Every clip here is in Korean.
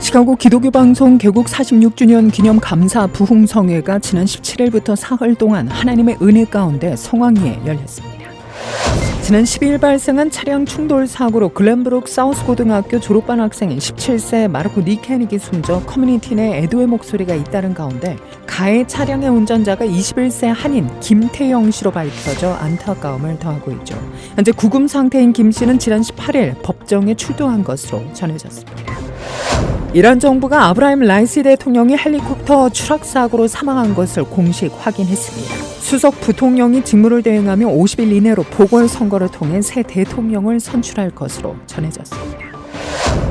시카고 기독교 방송 개국 46주년 기념 감사 부흥성회가 지난 17일부터 사흘 동안 하나님의 은혜 가운데 성황리에 열렸습니다. 지난 12일 발생한 차량 충돌 사고로 글렌브룩 사우스 고등학교 졸업반 학생인 17세 마르코 니케닉이 숨져 커뮤니티 내 애도의 목소리가 잇따른 가운데 가해 차량의 운전자가 21세 한인 김태영 씨로 밝혀져 안타까움을 더하고 있죠. 현재 구금 상태인 김 씨는 지난 18일 법정에 출두한 것으로 전해졌습니다. 이란 정부가 아브라임 라이시 대통령이 헬리콥터 추락 사고로 사망한 것을 공식 확인했습니다. 수석 부통령이 직무를 대행하며 50일 이내로 보궐선거를 통해 새 대통령을 선출할 것으로 전해졌습니다.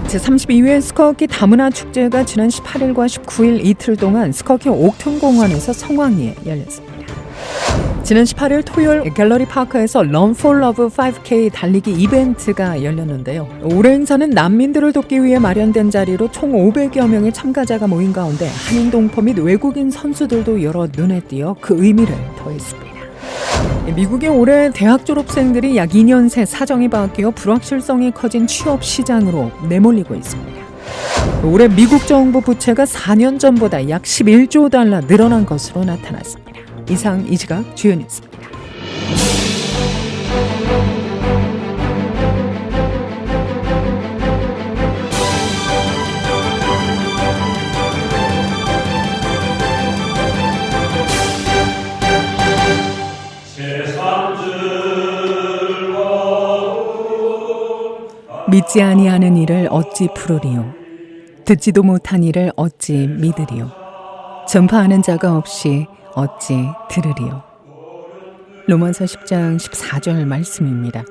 제32회 스커키 다문화 축제가 지난 18일과 19일 이틀 동안 스커키 옥튼 공원에서 성황리에 열렸습니다. 지난 18일 토요일 갤러리 파크에서 Run for Love 5K 달리기 이벤트가 열렸는데요. 올해 행사는 난민들을 돕기 위해 마련된 자리로 총 500여 명의 참가자가 모인 가운데 한인 동포 및 외국인 선수들도 여러 눈에 띄어 그 의미를 더했습니다. 미국의 올해 대학 졸업생들이 약 2년 새 사정이 바뀌어 불확실성이 커진 취업 시장으로 내몰리고 있습니다. 올해 미국 정부 부채가 4년 전보다 약 11조 달러 늘어난 것으로 나타났습니다. 이상 이지각 주연이었습니다. 믿지 아니하는 일을 어찌 풀으리요 듣지도 못한 일을 어찌 믿으리요 전파하는 자가 없이 어찌 들으리요. 로마서 10장 14절 말씀입니다.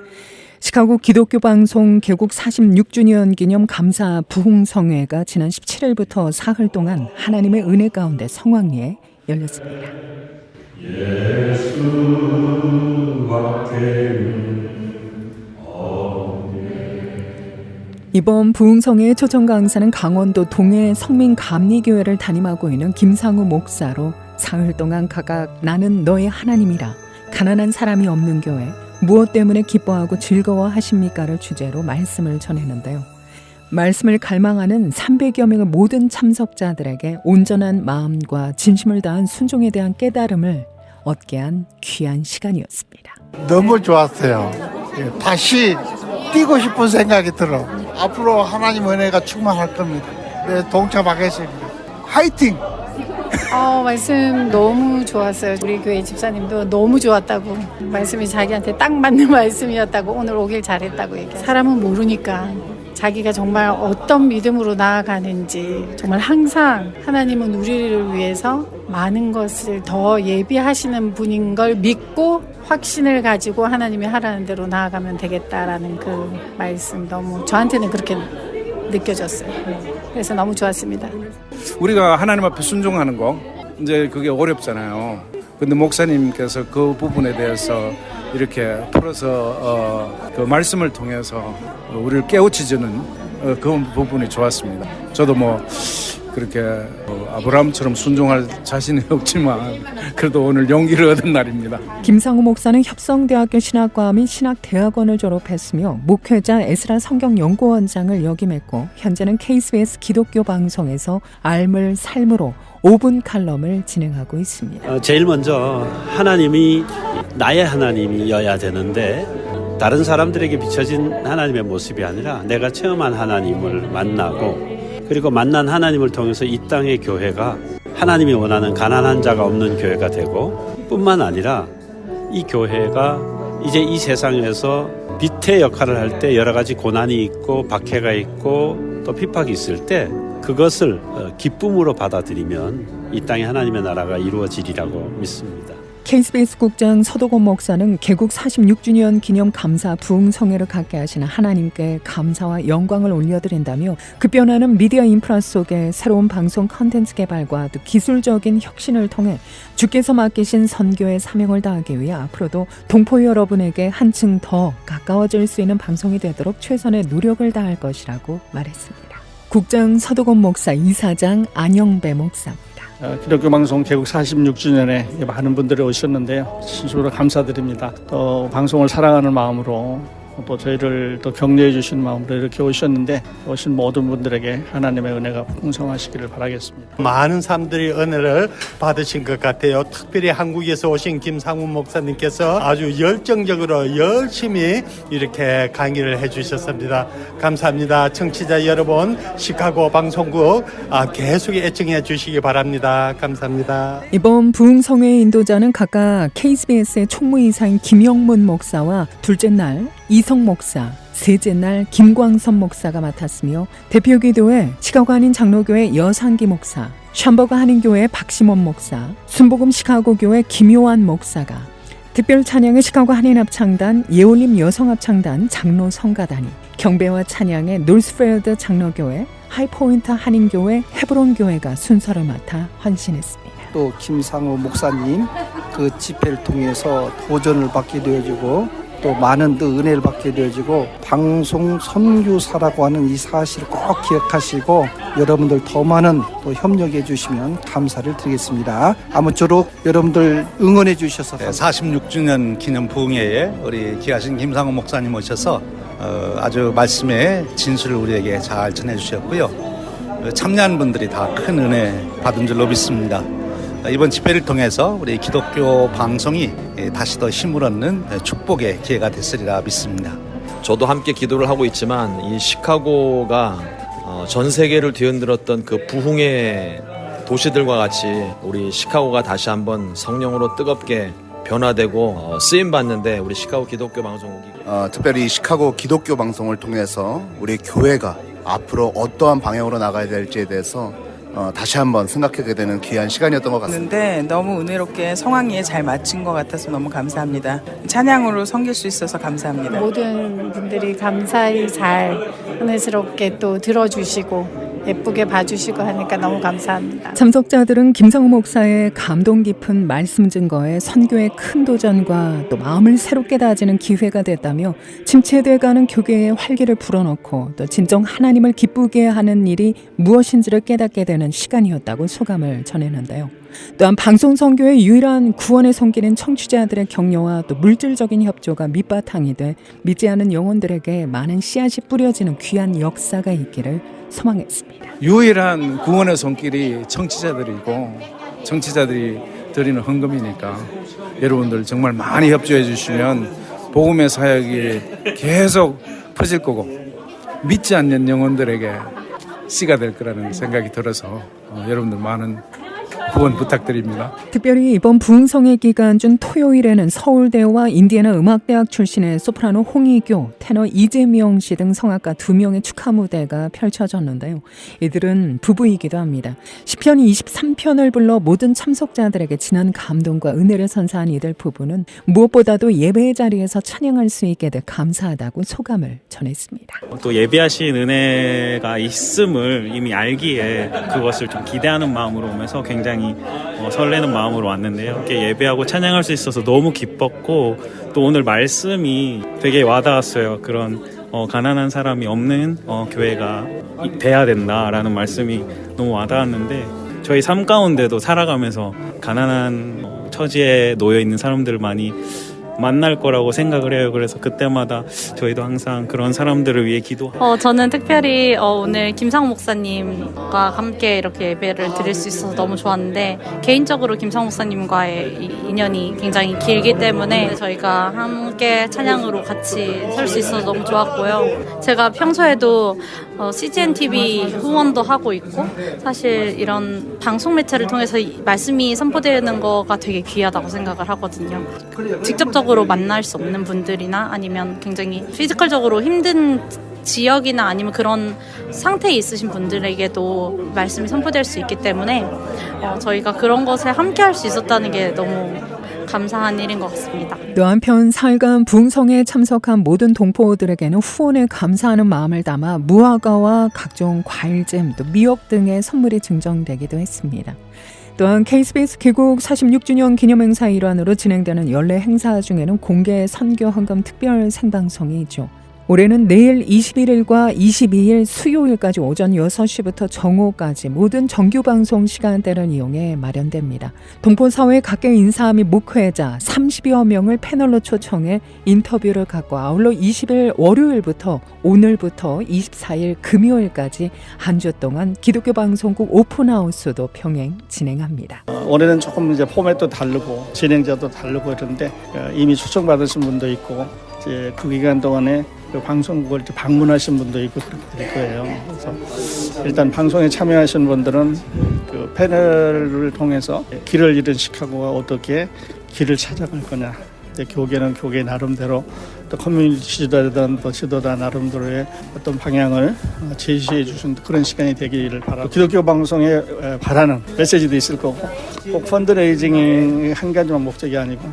시카고 기독교 방송 개국 46주년 기념 감사 부흥성회가 지난 17일부터 사흘 동안 하나님의 은혜 가운데 성황리에 열렸습니다. 이번 부흥성회의 초청 강사는 강원도 동해 성민감리교회를 담임하고 있는 김상우 목사로 사흘 동안 각각 나는 너의 하나님이라 가난한 사람이 없는 교회 무엇 때문에 기뻐하고 즐거워하십니까를 주제로 말씀을 전했는데요. 말씀을 갈망하는 300여 명의 모든 참석자들에게 온전한 마음과 진심을 다한 순종에 대한 깨달음을 얻게 한 귀한 시간이었습니다. 너무 좋았어요. 다시 뛰고 싶은 생각이 들어. 앞으로 하나님 은혜가 충만할 겁니다. 네, 동참하겠습니다. 화이팅! 말씀 너무 좋았어요. 우리 교회 집사님도 너무 좋았다고, 말씀이 자기한테 딱 맞는 말씀이었다고, 오늘 오길 잘했다고 얘기해요. 사람은 모르니까 자기가 정말 어떤 믿음으로 나아가는지, 정말 항상 하나님은 우리를 위해서 많은 것을 더 예비하시는 분인 걸 믿고 확신을 가지고 하나님이 하라는 대로 나아가면 되겠다라는 그 말씀, 너무 저한테는 그렇게 느껴졌어요. 그래서 너무 좋았습니다. 우리가 하나님 앞에 순종하는 거 이제 그게 어렵잖아요. 근데 목사님께서 그 부분에 대해서 이렇게 풀어서 그 말씀을 통해서 우리를 깨우치주는 그 부분이 좋았습니다. 저도 그렇게 아브라함처럼 순종할 자신이 없지만 그래도 오늘 용기를 얻은 날입니다. 김상우 목사는 협성대학교 신학과 및 신학대학원을 졸업했으며 목회자 에스라 성경연구원장을 역임했고 현재는 KBS 기독교 방송에서 알물 삶으로 5분 칼럼을 진행하고 있습니다. 제일 먼저 하나님이 나의 하나님이어야 되는데 다른 사람들에게 비춰진 하나님의 모습이 아니라 내가 체험한 하나님을 만나고, 그리고 만난 하나님을 통해서 이 땅의 교회가 하나님이 원하는 가난한 자가 없는 교회가 되고, 뿐만 아니라 이 교회가 이제 이 세상에서 빛의 역할을 할 때 여러 가지 고난이 있고 박해가 있고 또 핍박이 있을 때 그것을 기쁨으로 받아들이면 이 땅에 하나님의 나라가 이루어지리라고 믿습니다. KBS 국장 서도건 목사는 개국 46주년 기념 감사 부흥성회를 갖게 하시는 하나님께 감사와 영광을 올려드린다며 급변하는 미디어 인프라 속에 새로운 방송 컨텐츠 개발과 또 기술적인 혁신을 통해 주께서 맡기신 선교의 사명을 다하기 위해 앞으로도 동포 여러분에게 한층 더 가까워질 수 있는 방송이 되도록 최선의 노력을 다할 것이라고 말했습니다. 국장 서도건 목사 이사장 안영배 목사입니다. 기독교 방송 개국 46주년에 많은 분들이 오셨는데요. 진심으로 감사드립니다. 또 방송을 사랑하는 마음으로 또 저희를 또 격려해 주신 마음으로 이렇게 오셨는데 오신 모든 분들에게 하나님의 은혜가 풍성하시기를 바라겠습니다. 많은 사람들이 은혜를 받으신 것 같아요. 특별히 한국에서 오신 김상훈 목사님께서 아주 열정적으로 열심히 이렇게 강의를 해주셨습니다. 감사합니다. 청취자 여러분, 시카고 방송국 계속 애청해 주시기 바랍니다. 감사합니다. 이번 부흥성회 인도자는 각각 KBS의 총무이사인 김영문 목사와 둘째 날 이성 목사, 셋째 날 김광선 목사가 맡았으며 대표기도회 시카고 한인 장로교회 여상기 목사, 샴버거 한인교회 박시몬 목사, 순복음 시카고교회 김요한 목사가, 특별 찬양의 시카고 한인합창단, 예올림 여성합창단, 장로 성가단이, 경배와 찬양의 놀스필드 장로교회, 하이포인트 한인교회, 헤브론교회가 순서를 맡아 헌신했습니다. 또 김상우 목사님 그 집회를 통해서 도전을 받게 되어지고 또 많은 또 은혜를 받게 되어지고 방송 선교사라고 하는 이 사실을 꼭 기억하시고 여러분들 더 많은 또 협력해 주시면 감사를 드리겠습니다. 아무쪼록 여러분들 응원해 주셔서 46주년 기념 부흥회에 우리 귀하신 김상우 목사님 오셔서 아주 말씀의 진술을 우리에게 잘 전해주셨고요. 참여한 분들이 다 큰 은혜 받은 줄로 믿습니다. 이번 집회를 통해서 우리 기독교 방송이 다시 더 힘을 얻는 축복의 기회가 됐으리라 믿습니다. 저도 함께 기도를 하고 있지만 이 시카고가 전 세계를 뒤흔들었던 그 부흥의 도시들과 같이 우리 시카고가 다시 한번 성령으로 뜨겁게 변화되고 쓰임 받는데 우리 시카고 기독교 방송국이 특별히 시카고 기독교 방송을 통해서 우리 교회가 앞으로 어떠한 방향으로 나가야 될지에 대해서 다시 한번 생각하게 되는 귀한 시간이었던 것 같습니다. 너무 은혜롭게 성황리에 잘 마친 것 같아서 너무 감사합니다. 찬양으로 섬길 수 있어서 감사합니다. 모든 분들이 감사히 잘 은혜스럽게 또 들어주시고 예쁘게 봐주시고 하니까 너무 감사합니다. 참석자들은 김상우 목사의 감동 깊은 말씀 증거에 선교의 큰 도전과 또 마음을 새롭게 다지는 기회가 됐다며 침체돼가는 교계의 활기를 불어넣고 또 진정 하나님을 기쁘게 하는 일이 무엇인지를 깨닫게 되는 시간이었다고 소감을 전했는데요. 또한 방송 선교의 유일한 구원의 손길인 청취자들의 격려와 또 물질적인 협조가 밑바탕이 돼 믿지 않은 영혼들에게 많은 씨앗이 뿌려지는 귀한 역사가 있기를 소망했습니다. 유일한 구원의 손길이 청취자들이고 청취자들이 드리는 헌금이니까 여러분들 정말 많이 협조해 주시면 복음의 사역이 계속 퍼질 거고 믿지 않는 영혼들에게 씨가 될 거라는 생각이 들어서 여러분들 많은 후원 부탁드립니다. 특별히 이번 부흥성회 기간 중 토요일에는 서울대와 인디애나 음악대학 출신의 소프라노 홍희교, 테너 이재명 씨 등 성악가 2명의 축하 무대가 펼쳐졌는데요. 이들은 부부이기도 합니다. 시편 23편을 불러 모든 참석자들에게 진한 감동과 은혜를 선사한 이들 부부는 무엇보다도 예배의 자리에서 찬양할 수 있게 돼 감사하다고 소감을 전했습니다. 또 예배하신 은혜가 있음을 이미 알기에 그것을 좀 기대하는 마음으로 오면서 굉장히 설레는 마음으로 왔는데요. 이렇게 예배하고 찬양할 수 있어서 너무 기뻤고 또 오늘 말씀이 되게 와닿았어요. 그런 가난한 사람이 없는 교회가 돼야 된다라는 말씀이 너무 와닿았는데 저희 삶 가운데도 살아가면서 가난한 처지에 놓여 있는 사람들을 많이 만날 거라고 생각을 해요. 그래서 그때마다 저희도 항상 그런 사람들을 위해 기도하고 저는 특별히 오늘 김상우 목사님과 함께 이렇게 예배를 드릴 수 있어서 너무 좋았는데 개인적으로 김상우 목사님과의 인연이 굉장히 길기 때문에 저희가 함께 찬양으로 같이 설 수 있어서 너무 좋았고요. 제가 평소에도 CGN TV 후원도 하고 있고 사실 이런 방송 매체를 통해서 말씀이 선포되는 거가 되게 귀하다고 생각을 하거든요. 직접적으로 만날 수 없는 분들이나 아니면 굉장히 피지컬적으로 힘든 지역이나 아니면 그런 상태에 있으신 분들에게도 말씀이 선포될 수 있기 때문에 저희가 그런 것을 함께 할 수 있었다는 게 너무 감사한 일인 것 같습니다. 또 한편 사흘간 부흥성에 참석한 모든 동포들에게는 후원에 감사하는 마음을 담아 무화과와 각종 과일잼, 또 미역 등의 선물이 증정되기도 했습니다. 또한 KBS 개국 46주년 기념행사 일환으로 진행되는 연례 행사 중에는 공개 선교 헌금 특별 생방송이 있죠. 올해는 내일 21일과 22일 수요일까지 오전 6시부터 정오까지 모든 정규 방송 시간대를 이용해 마련됩니다. 동포사회 각계 인사 및 목회자 30여 명을 패널로 초청해 인터뷰를 갖고 아울러 20일 월요일부터 오늘부터 24일 금요일까지 한 주 동안 기독교 방송국 오픈하우스도 병행 진행합니다. 올해는 조금 이제 포맷도 다르고 진행자도 다르고 이런데 이미 초청받으신 분도 있고 이제 그 기간 동안에 그 방송국을 이제 방문하신 분도 있고 그렇게 될 거예요. 그래서 일단 방송에 참여하신 분들은 그 패널을 통해서 길을 잃은 시카고가 어떻게 길을 찾아갈 거냐. 이제 교계는 교계 나름대로 또 커뮤니티 지도자든 또 지도자 나름대로의 어떤 방향을 제시해 주신 그런 시간이 되기를 바라고 기독교 방송에 바라는 메시지도 있을 거고 꼭 펀드레이징이 한 가지만 목적이 아니고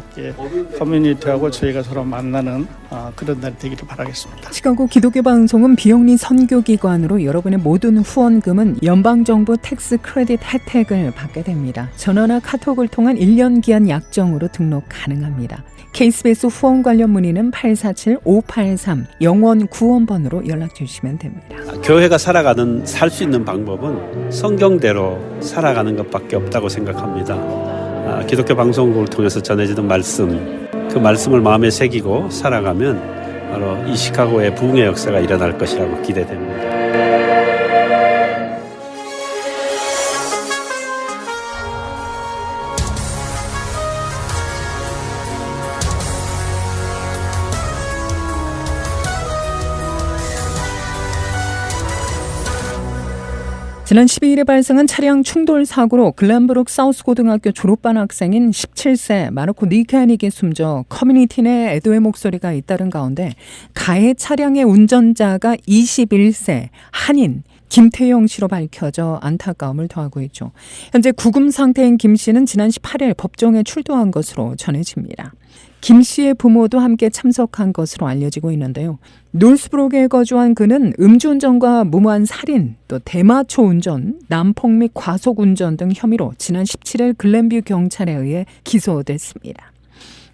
커뮤니티하고 저희가 서로 만나는 그런 날이 되기를 바라겠습니다. 시카고 기독교 방송은 비영리 선교기관으로 여러분의 모든 후원금은 연방정부 텍스 크레딧 혜택을 받게 됩니다. 전화나 카톡을 통한 1년 기한 약정으로 등록 가능합니다. KBS 후원 관련 문의는 847-583 영원 구원번으로 연락 주시면 됩니다. 교회가 살 수 있는 방법은 성경대로 살아가는 것밖에 없다고 생각합니다. 기독교 방송국을 통해서 전해지는 말씀, 그 말씀을 마음에 새기고 살아가면 바로 이 시카고의 부흥의 역사가 일어날 것이라고 기대됩니다. 지난 12일에 발생한 차량 충돌 사고로 글렌브룩 사우스고등학교 졸업반 학생인 17세 마르코 니카닉이 숨져 커뮤니티 내 애도의 목소리가 잇따른 가운데 가해 차량의 운전자가 21세 한인 김태영 씨로 밝혀져 안타까움을 더하고 있죠. 현재 구금 상태인 김 씨는 지난 18일 법정에 출두한 것으로 전해집니다. 김 씨의 부모도 함께 참석한 것으로 알려지고 있는데요. 놀스브룩에 거주한 그는 음주운전과 무모한 살인, 또 대마초 운전, 난폭 및 과속운전 등 혐의로 지난 17일 글렌뷰 경찰에 의해 기소됐습니다.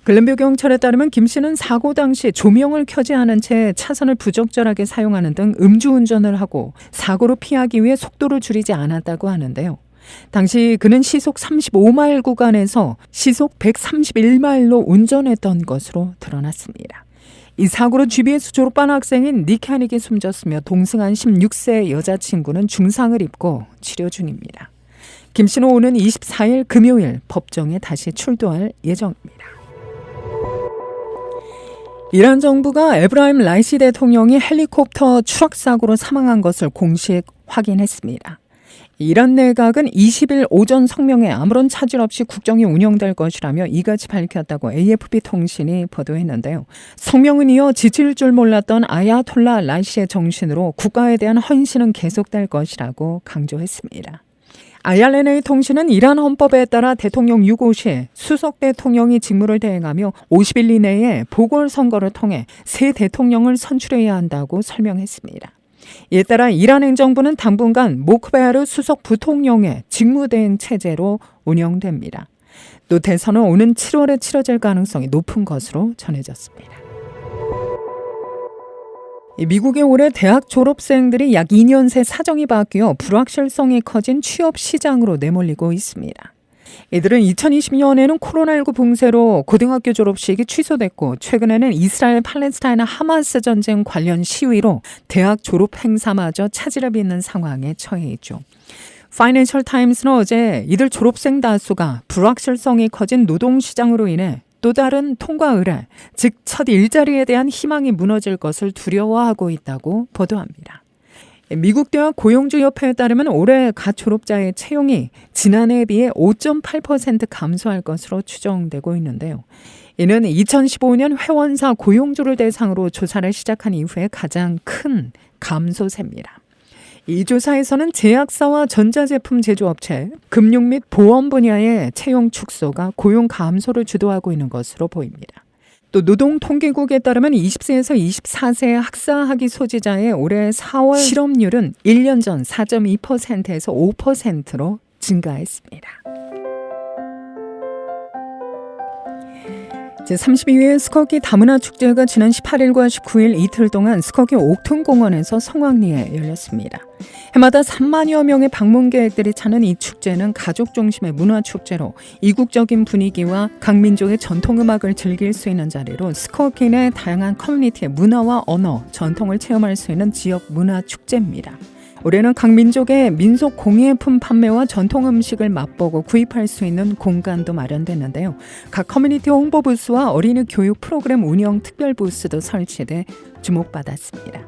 글렌뷰 경찰에 따르면 김 씨는 사고 당시 조명을 켜지 않은 채 차선을 부적절하게 사용하는 등 음주운전을 하고 사고로 피하기 위해 속도를 줄이지 않았다고 하는데요. 당시 그는 시속 35마일 구간에서 시속 131마일로 운전했던 것으로 드러났습니다. 이 사고로 GBS 졸업반 학생인 니카닉이 숨졌으며 동승한 16세 여자친구는 중상을 입고 치료 중입니다. 김 씨는 오는 24일 금요일 법정에 다시 출두할 예정입니다. 이란 정부가 에브라임 라이시 대통령이 헬리콥터 추락 사고로 사망한 것을 공식 확인했습니다. 이란 내각은 20일 오전 성명에 아무런 차질 없이 국정이 운영될 것이라며 이같이 밝혔다고 AFP 통신이 보도했는데요. 성명은 이어 지칠 줄 몰랐던 아야톨라 라이시의 정신으로 국가에 대한 헌신은 계속될 것이라고 강조했습니다. IRNA 통신은 이란 헌법에 따라 대통령 유고 시 수석 대통령이 직무를 대행하며 50일 이내에 보궐선거를 통해 새 대통령을 선출해야 한다고 설명했습니다. 이에 따라 이란 행정부는 당분간 모크베야르 수석 부통령의 직무대행 체제로 운영됩니다. 또 대선은 오는 7월에 치러질 가능성이 높은 것으로 전해졌습니다. 미국의 올해 대학 졸업생들이 약 2년 새 사정이 바뀌어 불확실성이 커진 취업 시장으로 내몰리고 있습니다. 이들은 2020년에는 코로나19 붕세로 고등학교 졸업식이 취소됐고 최근에는 이스라엘 팔레스타인 하마스 전쟁 관련 시위로 대학 졸업 행사마저 차질을 빚는 상황에 처해 있죠. 파이낸셜 타임스는 어제 이들 졸업생 다수가 불확실성이 커진 노동시장으로 인해 또 다른 통과 의뢰, 즉 첫 일자리에 대한 희망이 무너질 것을 두려워하고 있다고 보도합니다. 미국 대학 고용주협회에 따르면 올해 갓 졸업자의 채용이 지난해에 비해 5.8% 감소할 것으로 추정되고 있는데요. 이는 2015년 회원사 고용주를 대상으로 조사를 시작한 이후에 가장 큰 감소세입니다. 이 조사에서는 제약사와 전자제품 제조업체, 금융 및 보험 분야의 채용 축소가 고용 감소를 주도하고 있는 것으로 보입니다. 또 노동통계국에 따르면 20세에서 24세의 학사학위 소지자의 올해 4월 실업률은 1년 전 4.2%에서 5%로 증가했습니다. 제32회 스커기 다문화 축제가 지난 18일과 19일 이틀 동안 스커기 옥톤공원에서 성황리에 열렸습니다. 해마다 3만여 명의 방문객들이 찾는 이 축제는 가족 중심의 문화축제로 이국적인 분위기와 각 민족의 전통음악을 즐길 수 있는 자리로 스커기 내 다양한 커뮤니티의 문화와 언어, 전통을 체험할 수 있는 지역 문화축제입니다. 올해는 각 민족의 민속 공예품 판매와 전통 음식을 맛보고 구입할 수 있는 공간도 마련됐는데요. 각 커뮤니티 홍보 부스와 어린이 교육 프로그램 운영 특별 부스도 설치돼 주목받았습니다.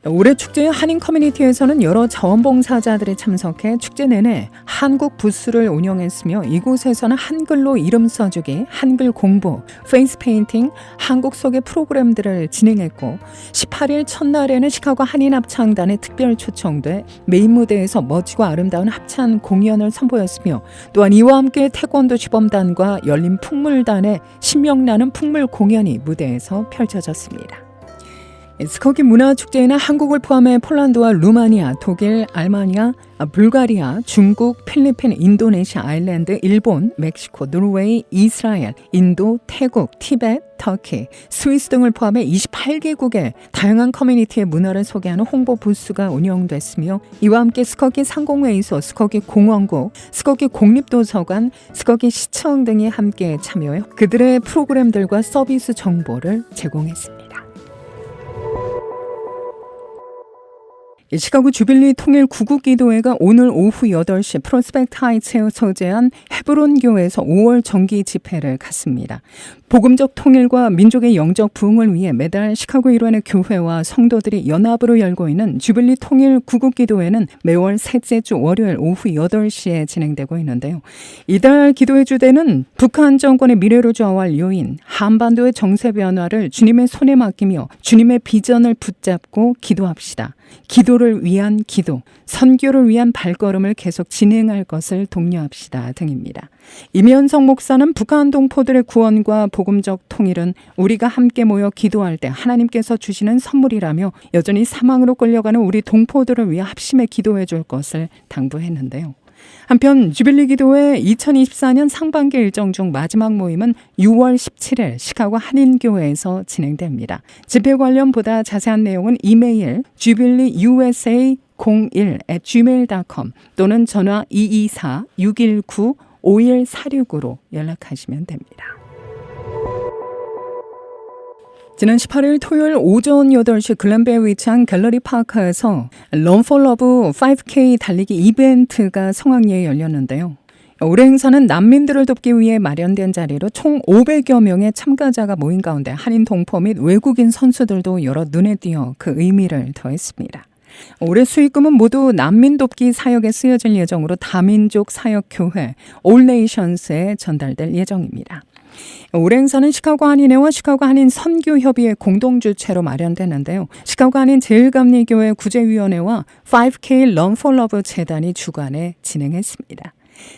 올해 축제의 한인 커뮤니티에서는 여러 자원봉사자들이 참석해 축제 내내 한국 부스를 운영했으며 이곳에서는 한글로 이름 써주기, 한글 공부, 페이스 페인팅, 한국 소개 프로그램들을 진행했고 18일 첫날에는 시카고 한인 합창단에 특별 초청돼 메인 무대에서 멋지고 아름다운 합창 공연을 선보였으며 또한 이와 함께 태권도 시범단과 열린 풍물단의 신명나는 풍물 공연이 무대에서 펼쳐졌습니다. 스커기 문화축제에는 한국을 포함해 폴란드와 루마니아, 독일, 알마니아, 불가리아, 중국, 필리핀, 인도네시아, 아일랜드, 일본, 멕시코, 노르웨이, 이스라엘, 인도, 태국, 티베트, 터키, 스위스 등을 포함해 28개국의 다양한 커뮤니티의 문화를 소개하는 홍보 부스가 운영됐으며 이와 함께 스커기 상공회의소, 스커기 공원국, 스커기 공립도서관, 스커기 시청 등이 함께 참여해 그들의 프로그램들과 서비스 정보를 제공했습니다. 시카고 주빌리 통일 구국기도회가 오늘 오후 8시 프로스펙트 하이츠에 소재한 헤브론 교회에서 5월 정기 집회를 갖습니다. 복음적 통일과 민족의 영적 부흥을 위해 매달 시카고 일원의 교회와 성도들이 연합으로 열고 있는 주빌리 통일 구국기도회는 매월 셋째 주 월요일 오후 8시에 진행되고 있는데요. 이달 기도회 주제는 북한 정권의 미래로 좌우할 요인, 한반도의 정세 변화를 주님의 손에 맡기며 주님의 비전을 붙잡고 기도합시다. 기도를 위한 기도, 선교를 위한 발걸음을 계속 진행할 것을 독려합시다 등입니다. 임현성 목사는 북한 동포들의 구원과 복음적 통일은 우리가 함께 모여 기도할 때 하나님께서 주시는 선물이라며 여전히 사망으로 끌려가는 우리 동포들을 위해 합심해 기도해 줄 것을 당부했는데요. 한편 주빌리 기도회 2024년 상반기 일정 중 마지막 모임은 6월 17일 시카고 한인교회에서 진행됩니다. 집회 관련 보다 자세한 내용은 이메일 jubileeusa01@gmail.com 또는 전화 224-619-5146으로 연락하시면 됩니다. 지난 18일 토요일 오전 8시 글랜베어에 위치한 갤러리 파크에서 Run for Love 5K 달리기 이벤트가 성황리에 열렸는데요. 올해 행사는 난민들을 돕기 위해 마련된 자리로 총 500여 명의 참가자가 모인 가운데 한인 동포 및 외국인 선수들도 여러 눈에 띄어 그 의미를 더했습니다. 올해 수익금은 모두 난민 돕기 사역에 쓰여질 예정으로 다민족 사역교회 올네이션스에 전달될 예정입니다. 올해 행사는 시카고 한인회와 시카고 한인 선교협의회 공동주최로 마련됐는데요. 시카고 한인 제일감리교회 구제위원회와 5K Run for Love 재단이 주관해 진행했습니다.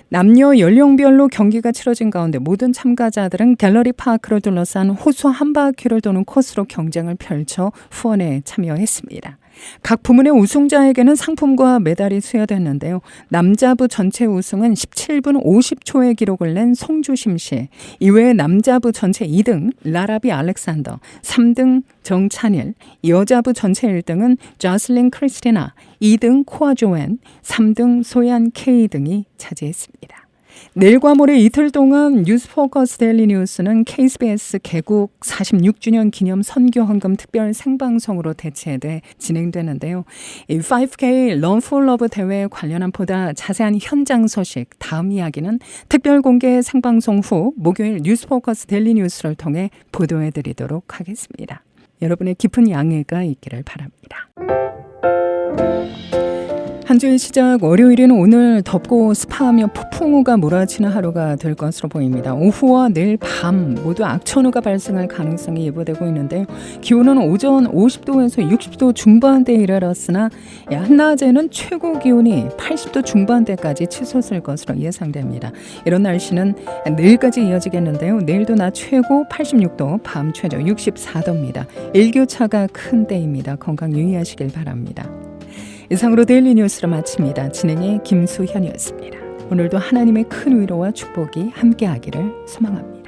남녀 연령별로 경기가 치러진 가운데 모든 참가자들은 갤러리 파크를 둘러싼 호수 한 바퀴를 도는 코스로 경쟁을 펼쳐 후원에 참여했습니다. 각 부문의 우승자에게는 상품과 메달이 수여됐는데요. 남자부 전체 우승은 17분 50초의 기록을 낸 송주심 씨, 이외에 남자부 전체 2등 라라비 알렉산더, 3등 정찬일, 여자부 전체 1등은 자슬린 크리스티나, 2등 코아 조엔, 3등 소얀 케이 등이 차지했습니다. 내일과 모레 이틀 동안 뉴스포커스 데일리 뉴스는 KBS 개국 46주년 기념 선교헌금 특별 생방송으로 대체돼 진행되는데요. 이 5K Run for Love 대회에 관련한 보다 자세한 현장 소식, 다음 이야기는 특별 공개 생방송 후 목요일 뉴스포커스 데일리 뉴스를 통해 보도해드리도록 하겠습니다. 여러분의 깊은 양해가 있기를 바랍니다. 한 주의 시작 월요일에는 오늘 덥고 습하며 폭풍우가 몰아치는 하루가 될 것으로 보입니다. 오후와 내일 밤 모두 악천후가 발생할 가능성이 예보되고 있는데요. 기온은 오전 50도에서 60도 중반대에 이르렀으나 한낮에는 최고 기온이 80도 중반대까지 치솟을 것으로 예상됩니다. 이런 날씨는 내일까지 이어지겠는데요. 내일도 낮 최고 86도, 밤 최저 64도입니다. 일교차가 큰 때입니다. 건강 유의하시길 바랍니다. 이상으로 데일리 뉴스를 마칩니다. 진행의 김수현이었습니다. 오늘도 하나님의 큰 위로와 축복이 함께하기를 소망합니다.